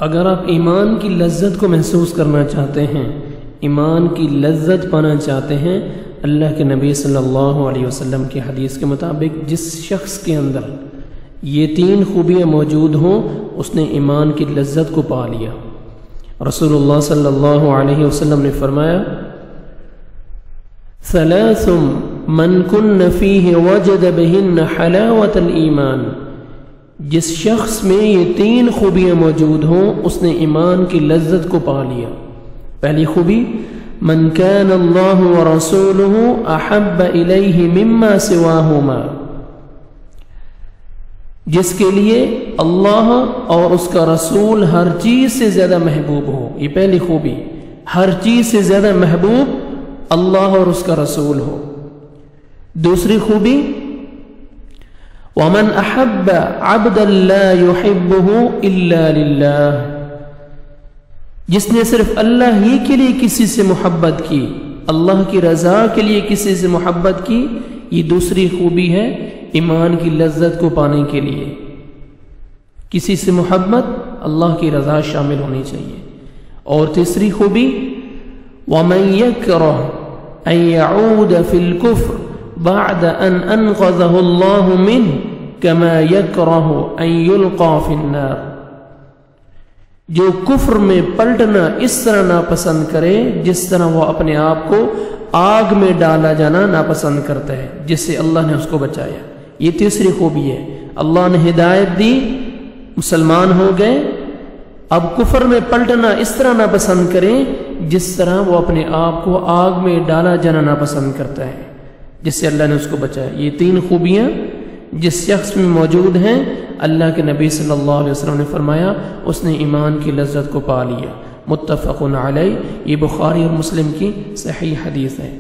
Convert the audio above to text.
اگر آپ ایمان کی لذت کو محسوس کرنا چاہتے ہیں، ایمان کی لذت پانا چاہتے ہیں، اللہ کے نبی صلی اللہ علیہ وسلم کی حدیث کے مطابق جس شخص کے اندر یہ 3 خوبیاں موجود ہوں اس نے ایمان کی لذت کو پا لیا۔ رسول اللہ صلی اللہ علیہ وسلم نے فرمایا ثلاث من کن فیہ وجد بہن حلاوت الایمان، جس شخص میں یہ 3 خوبیاں موجود ہوں اس نے ایمان کی لذت کو پا لیا۔ پہلی خوبی من کان اللہ ورسولہ احب الیہ مما سواہما، جس کے لیے اللہ اور اس کا رسول ہر چیز سے زیادہ محبوب ہو۔ یہ پہلی خوبی، ہر چیز سے زیادہ محبوب اللہ اور اس کا رسول ہو۔ دوسری خوبی ومن احب عبدا لا يحبه الا للہ، جس نے صرف اللہ ہی کے لیے کسی سے محبت کی، اللہ کی رضا کے لیے کسی سے محبت کی، یہ دوسری خوبی ہے ایمان کی لذت کو پانے کے لیے۔ کسی سے محبت، اللہ کی رضا شامل ہونی چاہیے۔ اور تیسری خوبی ومن یکرہ ان یعود فی الکفر بعد ان انقذہ اللہ منہ کما یکرہ ان یلقى فی النار، جو کفر میں پلٹنا اس طرح ناپسند کرے جس طرح وہ اپنے آپ کو آگ میں ڈالا جانا ناپسند کرتا ہے، جس سے اللہ نے اس کو بچایا۔ یہ تیسری خوبی ہے، اللہ نے ہدایت دی، مسلمان ہو گئے، اب کفر میں پلٹنا اس طرح ناپسند کریں جس طرح وہ اپنے آپ کو آگ میں ڈالا جانا ناپسند کرتا ہے، جس سے اللہ نے اس کو بچایا۔ یہ 3 خوبیاں جس شخص میں موجود ہیں، اللہ کے نبی صلی اللہ علیہ وسلم نے فرمایا اس نے ایمان کی لذت کو پا لیا۔ متفق علیہ، یہ بخاری اور مسلم کی صحیح حدیث ہے۔